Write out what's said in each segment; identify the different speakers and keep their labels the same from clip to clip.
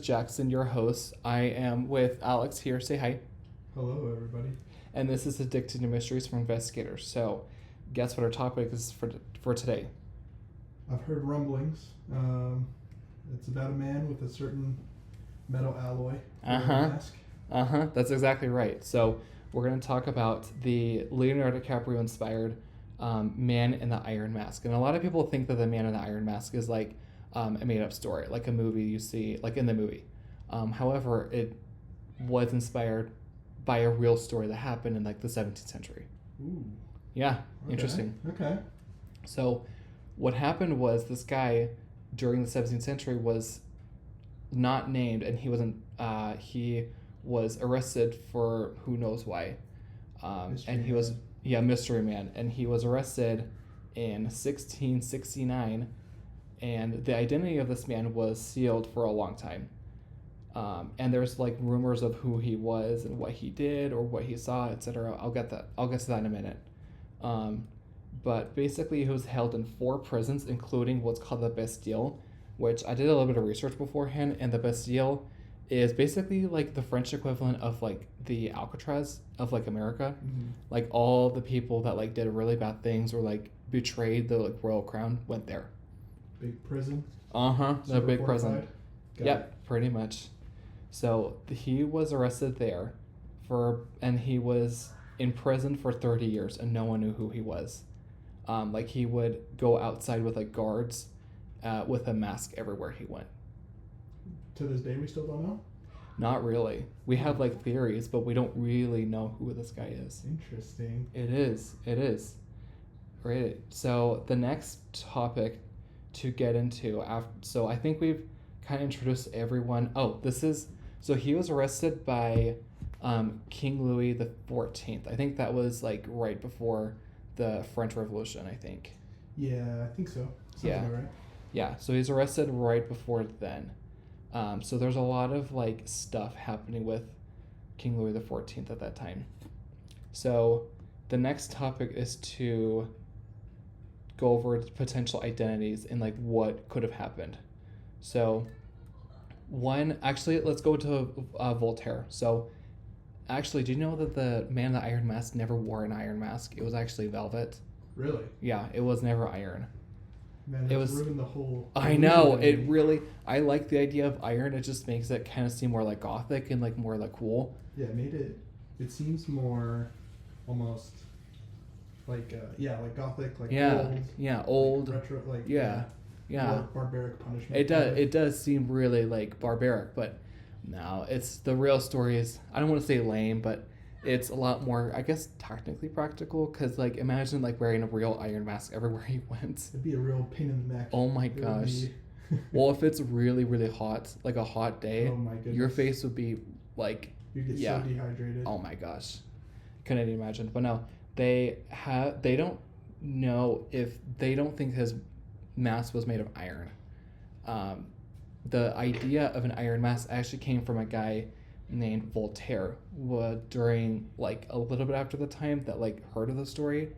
Speaker 1: Jackson, your host. I am with Alex here. Say hi.
Speaker 2: Hello, everybody.
Speaker 1: And this is Addicted to Mysteries for Investigators. So, guess what our topic is for today?
Speaker 2: I've heard rumblings. It's about a man with a certain metal alloy. Mask.
Speaker 1: That's exactly right. So, we're going to talk about the Leonardo DiCaprio inspired Man in the Iron Mask. And a lot of people think that the Man in the Iron Mask is like a made-up story, like a movie you see, like in the movie. However, it was inspired by a real story that happened in like the 17th century.
Speaker 2: Ooh.
Speaker 1: Yeah,
Speaker 2: Okay.
Speaker 1: interesting.
Speaker 2: Okay.
Speaker 1: So what happened was this guy during the 17th century was not named, and he was arrested for who knows why. And he was mystery man, and he was arrested in 1669, and the identity of this man was sealed for a long time. And there's like rumors of who he was and what he did or what he saw, etc. I'll get to that in a minute. But basically he was held in 4 prisons, including what's called the Bastille, which I did a little bit of research beforehand, and the Bastille is basically like the French equivalent of like the Alcatraz of like America.
Speaker 2: Mm-hmm.
Speaker 1: Like all the people that like did really bad things or like betrayed the like royal crown went there.
Speaker 2: Big prison.
Speaker 1: The big
Speaker 2: fortified.
Speaker 1: prison.
Speaker 2: Got
Speaker 1: Yep,
Speaker 2: it.
Speaker 1: pretty much. So he was arrested there and he was in prison for 30 years, and no one knew who he was. Like he would go outside with like guards, with a mask everywhere he went.
Speaker 2: To this day, we still don't know?
Speaker 1: Not really. We have like theories, but we don't really know who this guy is.
Speaker 2: Interesting.
Speaker 1: It is. Right. So the next topic to get into so I think we've kind of introduced everyone. So he was arrested by King Louis the 14th. I think that was like right before the French Revolution, I think.
Speaker 2: Yeah, I think so. Sounds
Speaker 1: Yeah.
Speaker 2: about right.
Speaker 1: Yeah, so he's arrested right before then. So there's a lot of like stuff happening with King Louis the 14th at that time. So the next topic is to go over potential identities and like what could have happened. So let's go to Voltaire. So actually, do you know that the Man in the Iron Mask never wore an iron mask? It was actually velvet.
Speaker 2: Really?
Speaker 1: Yeah, it was never iron.
Speaker 2: Man,
Speaker 1: It
Speaker 2: that's
Speaker 1: was-
Speaker 2: ruined the whole...
Speaker 1: I know,
Speaker 2: illusion.
Speaker 1: I like the idea of iron. It just makes it kind of seem more like gothic and like more like cool.
Speaker 2: Yeah, it made it seems more almost like, like gothic, like
Speaker 1: Old.
Speaker 2: like retro, like...
Speaker 1: Yeah.
Speaker 2: more barbaric punishment.
Speaker 1: It does seem really like barbaric, but no, it's the real story is, I don't want to say lame, but it's a lot more, I guess, technically practical, because like imagine like wearing a real iron mask everywhere you went.
Speaker 2: It'd be a real pain in the neck.
Speaker 1: Oh my
Speaker 2: It would
Speaker 1: gosh.
Speaker 2: be-
Speaker 1: Well, if it's really, really hot, like a hot day,
Speaker 2: Oh my goodness.
Speaker 1: your face would be like,
Speaker 2: You'd get
Speaker 1: yeah.
Speaker 2: so dehydrated.
Speaker 1: oh my gosh, couldn't even imagine. But no, they don't know, if they don't think his mask was made of iron. The idea of an iron mask actually came from a guy named Voltaire, during like a little bit after the time that like heard of the story.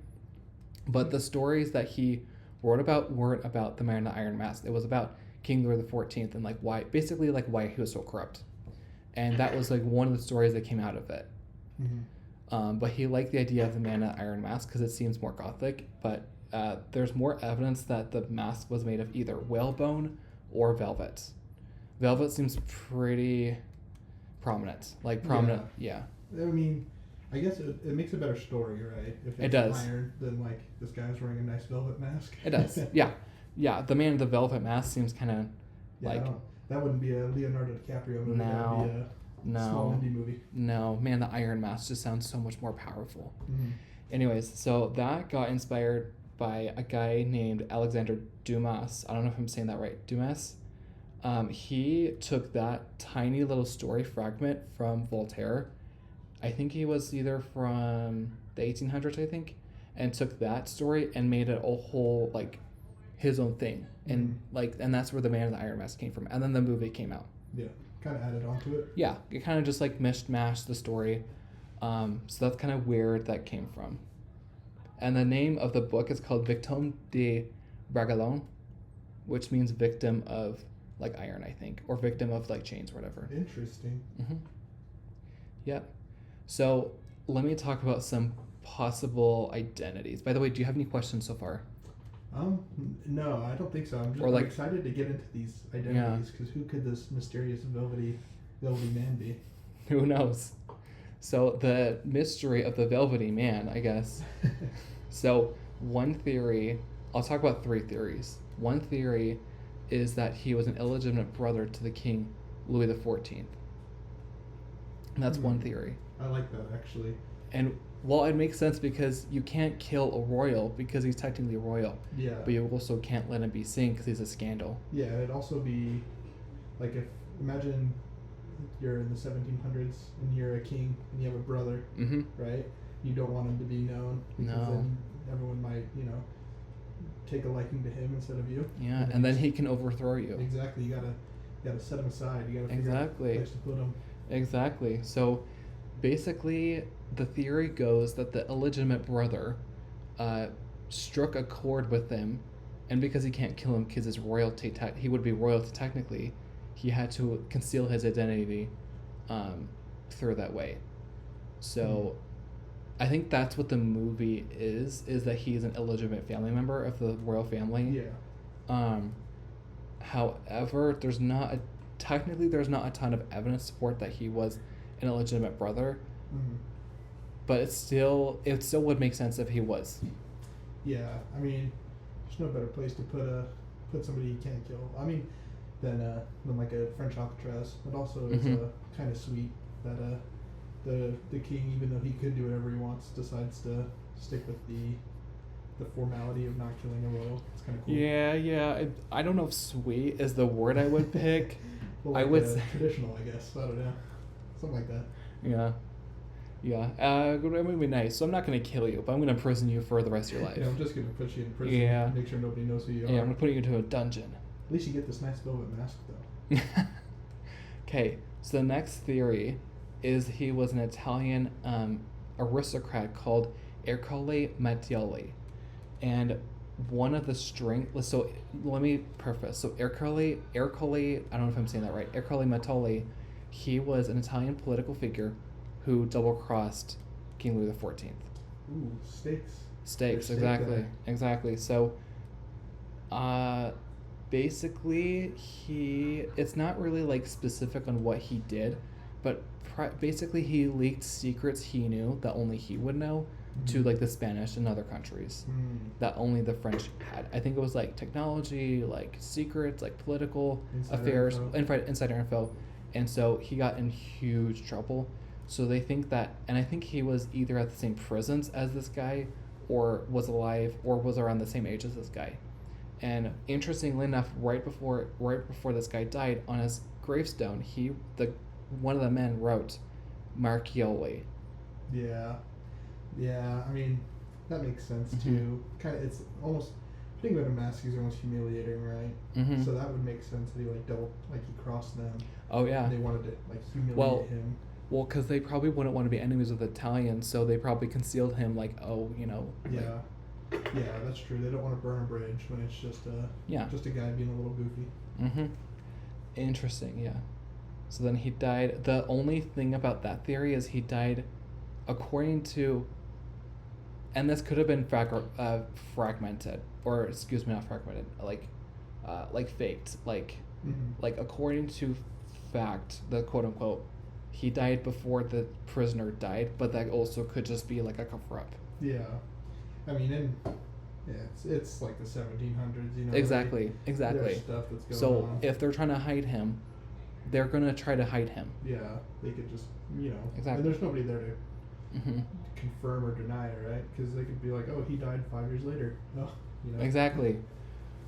Speaker 1: But the stories that he wrote about weren't about the Man in the Iron Mask. It was about King Louis the 14th and like why he was so corrupt. And that was like one of the stories that came out of it.
Speaker 2: Mm-hmm.
Speaker 1: But he liked the idea of the Man in the Iron Mask because it seems more gothic. But there's more evidence that the mask was made of either whalebone or velvet. Velvet seems pretty prominent. Yeah.
Speaker 2: I mean, I guess it makes a better story, right? If
Speaker 1: It does.
Speaker 2: iron, then like this guy's wearing a nice velvet mask.
Speaker 1: It does. Yeah. The Man in the Velvet Mask seems kind of like...
Speaker 2: that wouldn't be a Leonardo DiCaprio movie.
Speaker 1: No.
Speaker 2: That would be a small indie movie.
Speaker 1: No, Man in the Iron Mask just sounds so much more powerful.
Speaker 2: Mm-hmm.
Speaker 1: Anyways, so that got inspired by a guy named Alexander Dumas. I don't know if I'm saying that right. Dumas? He took that tiny little story fragment from Voltaire. I think he was either from the 1800s, I think, and took that story and made it a whole, like, his own thing. And and that's where the Man in the Iron Mask came from. And then the movie came out.
Speaker 2: Yeah, kind of added onto it.
Speaker 1: Yeah, it kind of just like mashed the story. So that's kind of where that came from. And the name of the book is called Victime de Bragelonne, which means victim of like iron, I think, or victim of like chains or whatever.
Speaker 2: Interesting.
Speaker 1: Yep. So let me talk about some possible identities. By the way, do you have any questions so far?
Speaker 2: No, I don't think so. I'm
Speaker 1: Or, like-
Speaker 2: excited to get into these identities because who could this mysterious velvety man be?
Speaker 1: Who knows? So the mystery of the Velvety Man, I guess. So one theory, I'll talk about three theories. One theory is that he was an illegitimate brother to the king Louis XIV. And that's one theory.
Speaker 2: I like that, actually.
Speaker 1: And well, it makes sense because you can't kill a royal because he's technically royal,
Speaker 2: Yeah.
Speaker 1: but you also can't let him be seen because he's a scandal.
Speaker 2: Yeah, it'd also be like if imagine you're in the 1700s and you're a king and you have a brother,
Speaker 1: Mm-hmm.
Speaker 2: right? You don't want him to be known because
Speaker 1: No.
Speaker 2: then everyone might, take a liking to him instead of you.
Speaker 1: Yeah, and then he can overthrow you.
Speaker 2: Exactly. You gotta set him aside. You gotta figure
Speaker 1: Exactly.
Speaker 2: out a place to put him.
Speaker 1: Exactly. So basically, the theory goes that the illegitimate brother struck a chord with him, and because he can't kill him because his royalty, he would be royalty technically, he had to conceal his identity through that way. So I think that's what the movie is that he's an illegitimate family member of the royal family.
Speaker 2: Yeah.
Speaker 1: However, there's not a ton of evidence to support that he was an illegitimate brother, but it still would make sense if he was.
Speaker 2: Yeah. I mean, there's no better place to put somebody you can't kill. I mean, than like a French Alcatraz. It also is kind of sweet that the king, even though he could do whatever he wants, decides to stick with the formality of not killing a royal. It's kind of cool.
Speaker 1: Yeah. I don't know if sweet is the word I would pick.
Speaker 2: Well,
Speaker 1: I would say
Speaker 2: traditional, I guess. I don't know. Something like that.
Speaker 1: Yeah. It would be nice. So I'm not going to kill you, but I'm going to imprison you for the rest of your life.
Speaker 2: Yeah, I'm just going to put you in prison.
Speaker 1: Yeah.
Speaker 2: Make sure nobody knows who you are.
Speaker 1: Yeah, I'm going to put you into a dungeon.
Speaker 2: At least you get this nice velvet mask, though.
Speaker 1: Okay, so the next theory is he was an Italian aristocrat called Ercole Mattioli. And one of the so let me preface. So Ercole, I don't know if I'm saying that right, Ercole Mattioli, he was an Italian political figure who double-crossed King Louis XIV.
Speaker 2: Ooh, stakes.
Speaker 1: Stakes,
Speaker 2: There's
Speaker 1: exactly.
Speaker 2: stake there.
Speaker 1: Exactly. So, basically, it's not really like specific on what he did, but basically he leaked secrets he knew that only he would know to like the Spanish and other countries that only the French had. I think it was like technology, like secrets, like political affairs, insider info. And so he got in huge trouble. So they think that, and I think he was either at the same prisons as this guy, or was alive, or was around the same age as this guy. And interestingly enough, right before this guy died, on his gravestone, one of the men wrote Marchioli.
Speaker 2: Yeah. I mean, that makes sense too. Kind of, it's almost. Think about a mask is almost humiliating, right?
Speaker 1: Mm-hmm.
Speaker 2: So that would make sense that he he crossed them.
Speaker 1: Oh yeah.
Speaker 2: And they wanted to humiliate him.
Speaker 1: Well, because they probably wouldn't want to be enemies with the Italians, so they probably concealed him,
Speaker 2: Yeah, that's true. They don't want to burn a bridge when it's just a guy being a little goofy.
Speaker 1: Mm-hmm. Interesting, yeah. So then he died. The only thing about that theory is he died according to, and this could have been fragmented, or excuse me, not fragmented, like faked, like according to fact, the quote unquote, he died before the prisoner died, but that also could just be like a cover up.
Speaker 2: Yeah, I mean, it's like the 1700s,
Speaker 1: Exactly.
Speaker 2: There's stuff that's going on.
Speaker 1: If they're trying to hide him, they're gonna try to hide him.
Speaker 2: Yeah, they could just,
Speaker 1: Exactly.
Speaker 2: And there's nobody there to confirm or deny it, right? Because they could be like, oh, he died 5 years later. Oh,
Speaker 1: Exactly.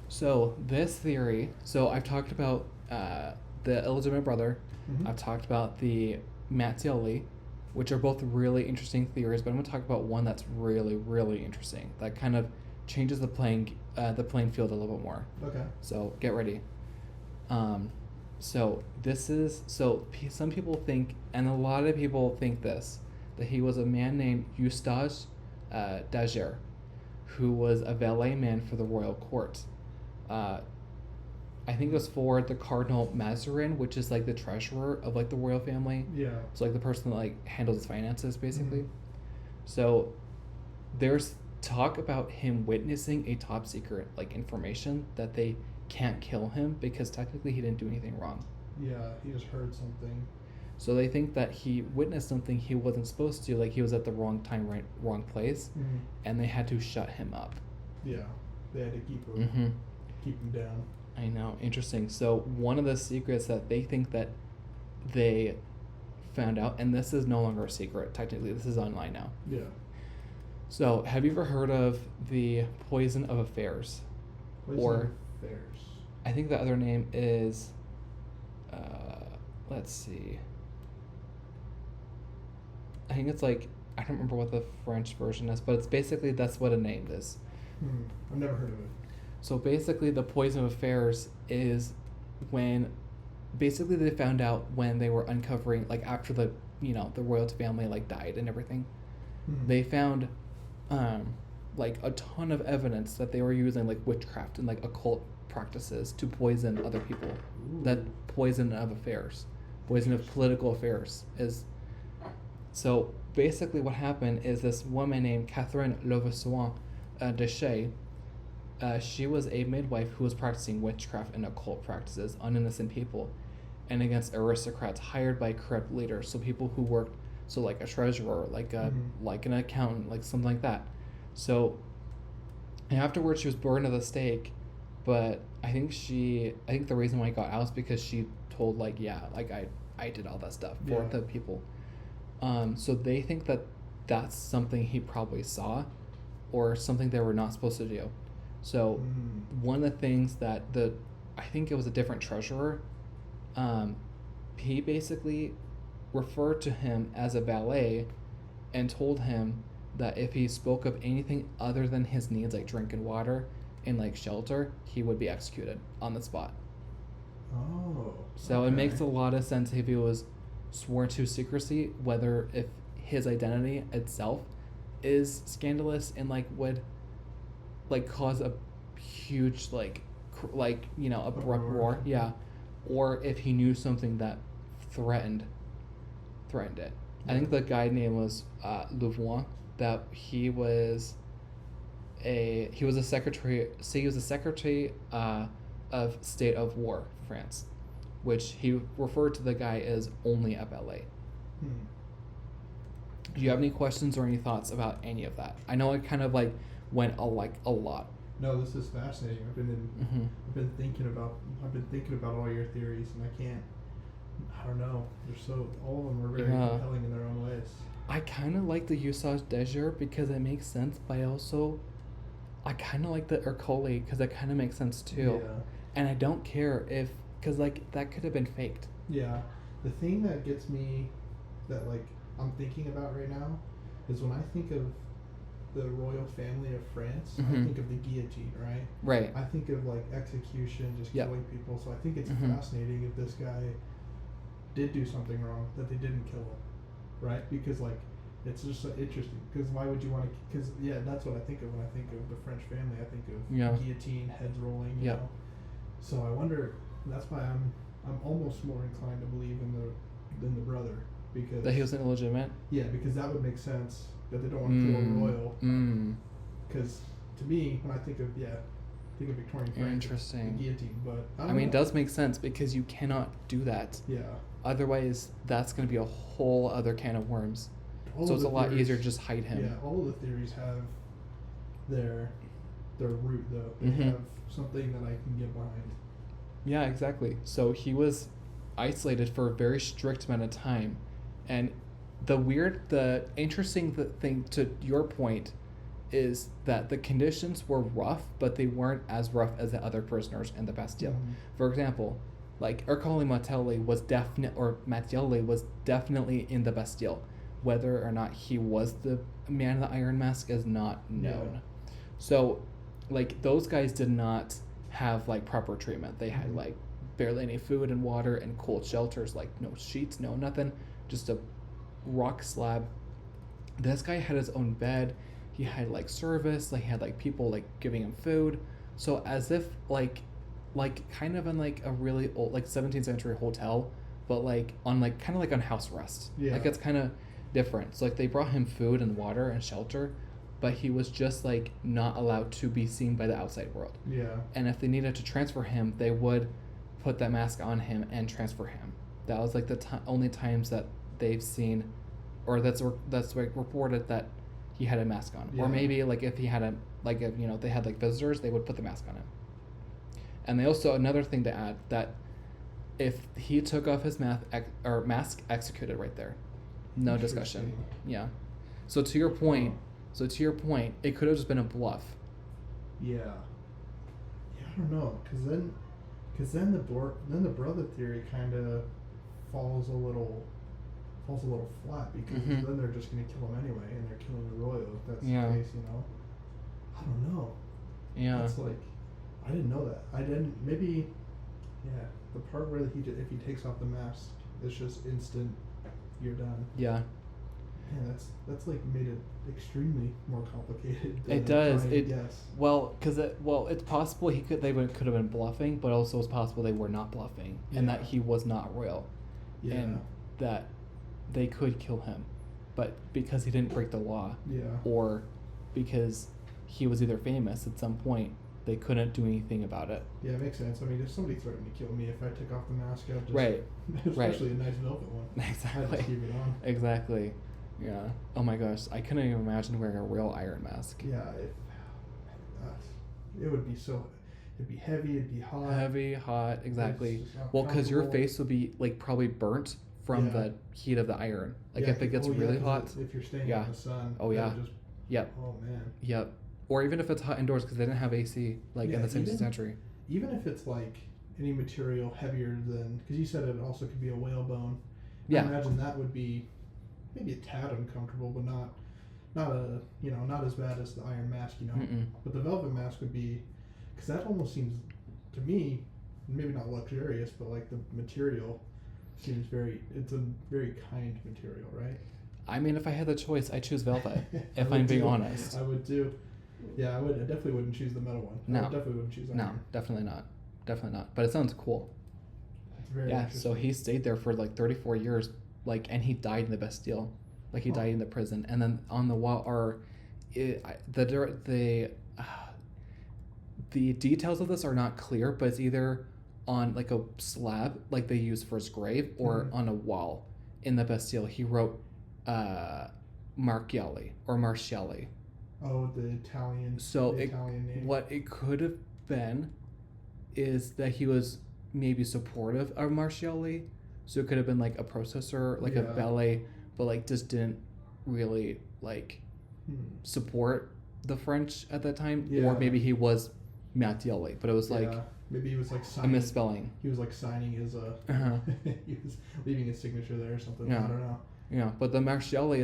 Speaker 1: So this theory. So I've talked about the illegitimate brother. I've talked about the Mattioli, which are both really interesting theories. But I'm going to talk about one that's really, really interesting. That kind of changes the playing field a little bit more.
Speaker 2: Okay.
Speaker 1: So get ready. Some people think, and a lot of people think this, that he was a man named Eustache Daguerre, who was a valet man for the royal court. I think it was for the Cardinal Mazarin, which is like the treasurer of like the royal family.
Speaker 2: Yeah.
Speaker 1: So like the person that like handles his finances basically.
Speaker 2: Mhm.
Speaker 1: So there's talk about him witnessing a top secret like information that they can't kill him because technically he didn't do anything wrong.
Speaker 2: Yeah, he just heard something.
Speaker 1: So they think that he witnessed something he wasn't supposed to, like he was at the wrong time, right, wrong place,
Speaker 2: Mhm.
Speaker 1: and they had to shut him up.
Speaker 2: Yeah, they had to keep him down.
Speaker 1: I know, interesting. So one of the secrets that they think that they found out, and this is no longer a secret, technically, this is online now.
Speaker 2: Yeah.
Speaker 1: So have you ever heard of the poison of affairs?
Speaker 2: Poison affairs.
Speaker 1: I think the other name is, let's see. I think it's like, I don't remember what the French version is, but it's basically, that's what a name is.
Speaker 2: I've never heard of it.
Speaker 1: So basically, the poison of affairs is when, basically they found out when they were uncovering, like after the, the royalty family like died and everything, they found, like a ton of evidence that they were using like witchcraft and like occult practices to poison other people.
Speaker 2: Ooh.
Speaker 1: That poison of affairs, poison of political affairs is. So basically, what happened is this woman named Catherine Levasseur de Chez, she was a midwife who was practicing witchcraft and occult practices on innocent people and against aristocrats hired by corrupt leaders. So people who worked, so like a treasurer, like like an accountant, like something like that. So afterwards, she was burned at the stake, but I think the reason why it got out is because she told like, yeah, like I did all that stuff for the people. So they think that that's something he probably saw or something they were not supposed to do. So one of the things that I think it was a different treasurer, he basically referred to him as a valet and told him that if he spoke of anything other than his needs, like drink and water and like shelter, he would be executed on the spot.
Speaker 2: Oh.
Speaker 1: So it makes a lot of sense if he was sworn to secrecy, whether if his identity itself is scandalous and like would like cause a huge like abrupt roar, or if he knew something that threatened it. I think the guy name was Louvois, that he was a secretary of state of war for France, which he referred to the guy as only a valet. Do you have any questions or any thoughts about any of that? I know it kind of like went a lot.
Speaker 2: No, this is fascinating. I've been thinking about all your theories, and I don't know. All of them are very compelling in their own ways.
Speaker 1: I kind of like the usage d'agir because it makes sense, but I kind of like the Ercole because it kind of makes sense too.
Speaker 2: Yeah.
Speaker 1: And I don't care because like that could have been faked.
Speaker 2: Yeah. The thing that gets me, that like I'm thinking about right now, is when I think of the royal family of France, I think of the guillotine, right?
Speaker 1: Right.
Speaker 2: I think of like execution, just killing people. So I think it's fascinating if this guy did do something wrong, that they didn't kill him, right? Because like it's just so interesting. Because why would you want to? Because that's what I think of when I think of the French family. I think of guillotine, heads rolling. You know. So I wonder. That's why I'm almost more inclined to believe in the brother, because
Speaker 1: that he was illegitimate.
Speaker 2: Yeah, because that would make sense that they don't want to kill a royal. Because to me, when I think of Victorian France,
Speaker 1: interesting,
Speaker 2: the guillotine. But
Speaker 1: I mean, it does make sense because you cannot do that.
Speaker 2: Yeah.
Speaker 1: Otherwise, that's going to be a whole other can of worms. So it's a lot easier to just hide him.
Speaker 2: Yeah, all of the theories have their root, though. They have something that I can get behind.
Speaker 1: Yeah, exactly. So he was isolated for a very strict amount of time. And the interesting thing to your point is that the conditions were rough, but they weren't as rough as the other prisoners in the Bastille. For example, like Ercole Martelli was definitely in the Bastille. Whether or not he was the man in the Iron Mask is not known. Yeah. So, like, those guys did not have like proper treatment. They had like barely any food and water and cold shelters, like no sheets, no nothing, just a rock slab. This guy had his own bed. He had like service, like he had like people like giving him food. So as if like like kind of in like a really old like 17th century hotel, but like on like kind of like on house arrest.
Speaker 2: Yeah.
Speaker 1: Like it's kind of different. So like they brought him food and water and shelter, but he was just like not allowed to be seen by the outside world.
Speaker 2: Yeah.
Speaker 1: And if they needed to transfer him, they would put that mask on him and transfer him. That was like the only times that they've seen, or that's like reported that he had a mask on.
Speaker 2: Yeah.
Speaker 1: Or maybe like if he had a like if, they had like visitors, they would put the mask on him. And they also another thing to add that if he took off his mask executed right there, no discussion.
Speaker 2: Interesting.
Speaker 1: Yeah. So to your point, it could have just been a bluff.
Speaker 2: Yeah. Yeah, I don't know, because then the brother theory kind of falls a little flat, because
Speaker 1: Mhm.
Speaker 2: then they're just gonna kill him anyway, and they're killing the royal if that's
Speaker 1: Yeah.
Speaker 2: the case, I don't know.
Speaker 1: Yeah.
Speaker 2: That's like, I didn't know that. I didn't. Maybe, yeah. The part where if he takes off the mask, it's just instant. You're done.
Speaker 1: Yeah.
Speaker 2: Man, that's like made it extremely more complicated. Than
Speaker 1: It does.
Speaker 2: Yes.
Speaker 1: Well, it's possible could have been bluffing, but also it's possible they were not bluffing, and
Speaker 2: Yeah.
Speaker 1: that he was not royal,
Speaker 2: Yeah.
Speaker 1: and that they could kill him, but because he didn't break the law,
Speaker 2: Yeah.
Speaker 1: or because he was either famous at some point, they couldn't do anything about it.
Speaker 2: Yeah, it makes sense. I mean, if somebody threatened to kill me, if I took off the mask, I'd just
Speaker 1: Right.
Speaker 2: especially a nice velvet one. I'd
Speaker 1: Exactly.
Speaker 2: just keep it on.
Speaker 1: Exactly. Yeah. Oh my gosh, I couldn't even imagine wearing a real iron mask.
Speaker 2: Yeah. It would be so. It'd be heavy. It'd be hot.
Speaker 1: Heavy, hot, exactly.
Speaker 2: It's just
Speaker 1: Well, because your
Speaker 2: uncomfortable.
Speaker 1: face would be like probably burnt from
Speaker 2: Yeah.
Speaker 1: the heat of the iron. Like
Speaker 2: Yeah,
Speaker 1: if it gets
Speaker 2: oh, yeah,
Speaker 1: really
Speaker 2: 'cause
Speaker 1: hot.
Speaker 2: if you're staying
Speaker 1: Yeah.
Speaker 2: in the sun.
Speaker 1: Oh, yeah.
Speaker 2: Just,
Speaker 1: Yep.
Speaker 2: oh man.
Speaker 1: Yep. Or even if it's hot indoors because they didn't have AC like in
Speaker 2: Yeah,
Speaker 1: the 17th
Speaker 2: even-
Speaker 1: century.
Speaker 2: Even if it's like any material heavier than, because you said it also could be a whalebone.
Speaker 1: Yeah.
Speaker 2: I imagine that would be maybe a tad uncomfortable, but not not as bad as the iron mask.
Speaker 1: Mm-mm.
Speaker 2: But the velvet mask would be, because that almost seems to me maybe not luxurious, but like the material seems it's a very kind material, right?
Speaker 1: I mean, if I had the choice, I'd choose velvet.
Speaker 2: I
Speaker 1: if
Speaker 2: would
Speaker 1: I'm being
Speaker 2: too.
Speaker 1: honest.
Speaker 2: I would too. Yeah, I would. I definitely wouldn't choose the metal one.
Speaker 1: No.
Speaker 2: I definitely wouldn't choose iron.
Speaker 1: No, definitely not. Definitely not. But it sounds cool.
Speaker 2: It's very
Speaker 1: Yeah.
Speaker 2: interesting.
Speaker 1: So he stayed there for like 34 years, and he died in the Bastille, like he
Speaker 2: Huh.
Speaker 1: died in the prison, and then on the wall the details of this are not clear, but it's either on like a slab like they use for his grave, or
Speaker 2: Mhm.
Speaker 1: on a wall in the Bastille. He wrote Marchiali or Marchiali.
Speaker 2: Oh, the Italian.
Speaker 1: So
Speaker 2: the Italian name.
Speaker 1: what it could have been is that he was maybe supportive of Marchiali, so it could have been like a processor, like a
Speaker 2: Yeah.
Speaker 1: ballet, but like just didn't really like support the French at that time.
Speaker 2: Yeah.
Speaker 1: Or maybe he was Mattielli, but it was like
Speaker 2: Yeah. Maybe he was like
Speaker 1: a
Speaker 2: signing.
Speaker 1: misspelling.
Speaker 2: He was like signing his
Speaker 1: Uh-huh.
Speaker 2: he was leaving his signature there or something.
Speaker 1: Yeah.
Speaker 2: I don't know.
Speaker 1: Yeah, but the Marchiali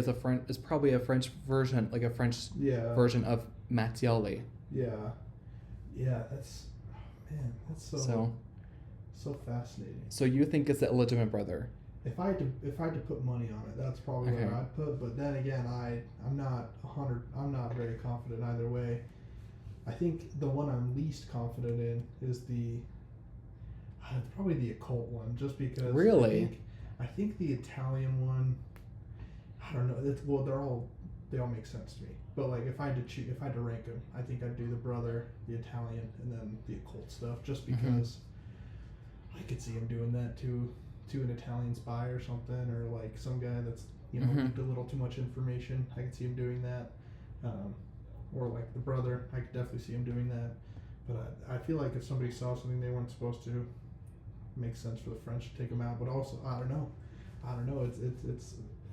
Speaker 1: is probably a French version, like a French
Speaker 2: Yeah.
Speaker 1: version of Mattielli.
Speaker 2: Yeah. Yeah. That's that's so fascinating.
Speaker 1: So you think it's the illegitimate brother?
Speaker 2: If I had to put money on it, that's probably
Speaker 1: Okay.
Speaker 2: what I'd put. But then again, I'm not very confident either way. I think the one I'm least confident in is probably the occult one, just because.
Speaker 1: Really?
Speaker 2: I think the Italian one. I don't know. They all make sense to me. But like if I had to rank them, I think I'd do the brother, the Italian, and then the occult stuff, just
Speaker 1: Mhm.
Speaker 2: because I could see him doing that to an Italian spy or something, or like some guy that's
Speaker 1: Mhm.
Speaker 2: leaked a little too much information. I could see him doing that, or like the brother. I could definitely see him doing that. But I feel like if somebody saw something they weren't supposed to, it makes sense for the French to take them out. But also, I don't know.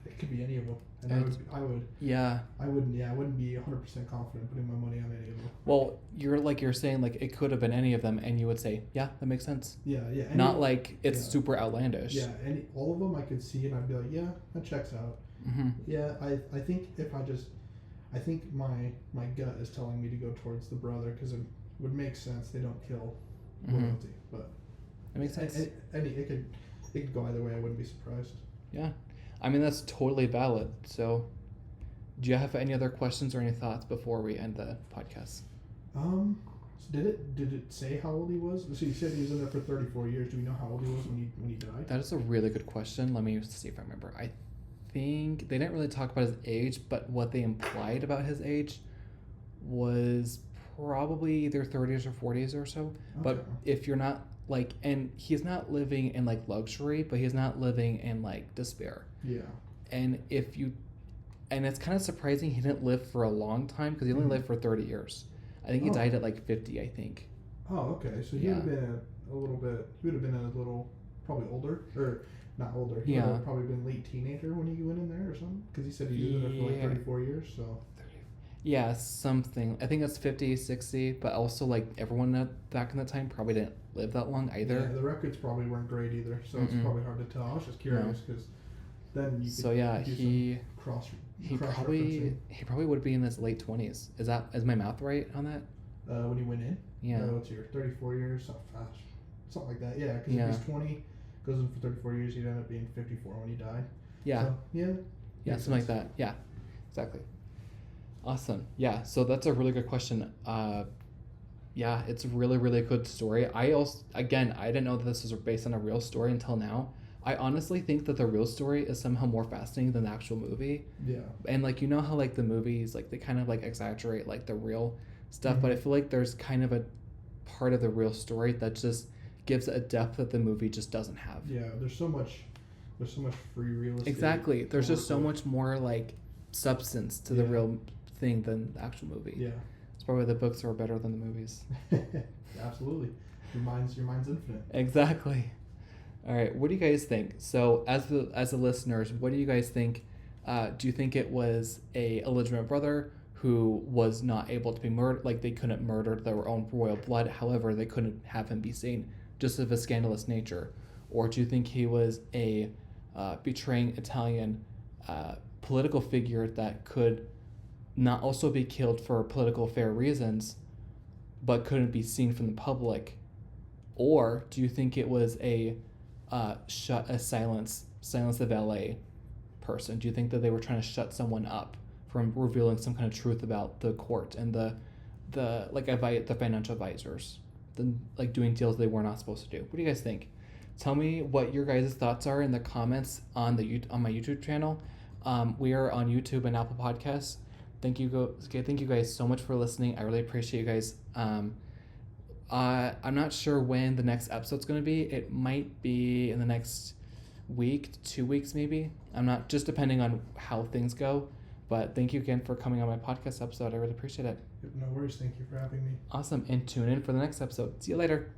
Speaker 2: It could be any of them, and
Speaker 1: Yeah.
Speaker 2: I wouldn't be 100% confident putting my money on any of them.
Speaker 1: Well, you're saying like it could have been any of them, and you would say, yeah, that makes sense.
Speaker 2: Yeah.
Speaker 1: Not like it's
Speaker 2: yeah.
Speaker 1: super outlandish.
Speaker 2: Yeah, all of them I could see, and I'd be like, yeah, that checks out.
Speaker 1: Mm-hmm.
Speaker 2: Yeah, I think I think my gut is telling me to go towards the brother, because it would make sense. They don't kill
Speaker 1: Mhm.
Speaker 2: royalty, but
Speaker 1: That makes sense.
Speaker 2: it could go either way. I wouldn't be surprised.
Speaker 1: Yeah. I mean, that's totally valid. So, do you have any other questions or any thoughts before we end the podcast?
Speaker 2: So did it say how old he was? So you said he was in there for 34 years. Do we know how old he was when he died?
Speaker 1: That is a really good question. Let me see if I remember. I think they didn't really talk about his age, but what they implied about his age was probably either 30s or 40s or so. Okay. But if you're not like, and he's not living in like luxury, but he's not living in like despair.
Speaker 2: Yeah.
Speaker 1: And and it's kind of surprising he didn't live for a long time because he only lived for 30 years. I think he died at like 50, I think.
Speaker 2: Oh, okay. So he would have been a little bit, probably older, or not older. He would have probably been late teenager when he went in there or something. Because he said he was in there for like 34 years, so.
Speaker 1: Yeah, something. I think that's 50, 60, but also like everyone back in that time probably didn't live that long either.
Speaker 2: Yeah, the records probably weren't great either, so it's probably hard to tell. I was just curious because then you could do
Speaker 1: he
Speaker 2: probably
Speaker 1: would be in his late 20s. Is my math right on that?
Speaker 2: When he went in?
Speaker 1: Yeah.
Speaker 2: What's your 34 years? Something like that. Yeah, because if he's 20, goes in for 34 years, he'd end up being 54 when he died.
Speaker 1: Yeah.
Speaker 2: So,
Speaker 1: yeah, something like that. Yeah, exactly. Awesome. Yeah, so that's a really good question. Yeah, it's a really, really good story. I didn't know that this was based on a real story until now. I honestly think that the real story is somehow more fascinating than the actual movie.
Speaker 2: Yeah.
Speaker 1: And like, you know how like the movies, like they kind of like exaggerate like the real stuff, but I feel like there's kind of a part of the real story that just gives a depth that the movie just doesn't have.
Speaker 2: Yeah, there's so much free real estate.
Speaker 1: Exactly. There's just so much more like substance to the real thing than the actual movie.
Speaker 2: Yeah.
Speaker 1: It's probably the books are better than the movies.
Speaker 2: Absolutely. Your mind's infinite.
Speaker 1: Exactly. All right, what do you guys think? So as the listeners, what do you guys think? Do you think it was a illegitimate brother who was not able to be murdered, like they couldn't murder their own royal blood, however they couldn't have him be seen, just of a scandalous nature? Or do you think he was a betraying Italian political figure that could not also be killed for political fair reasons, but couldn't be seen from the public? Or do you think it was silence the valet person? Do you think that they were trying to shut someone up from revealing some kind of truth about the court and the financial advisors, like doing deals they were not supposed to do? What do you guys think? Tell me what your guys' thoughts are in the comments on my YouTube channel. We are on YouTube and Apple Podcasts. Thank you guys so much for listening. I really appreciate you guys. I'm not sure when the next episode's going to be. It might be in the next week, 2 weeks maybe. I'm not, just depending on how things go. But thank you again for coming on my podcast episode. I really appreciate it.
Speaker 2: No worries. Thank you for having me.
Speaker 1: Awesome. And tune in for the next episode. See you later.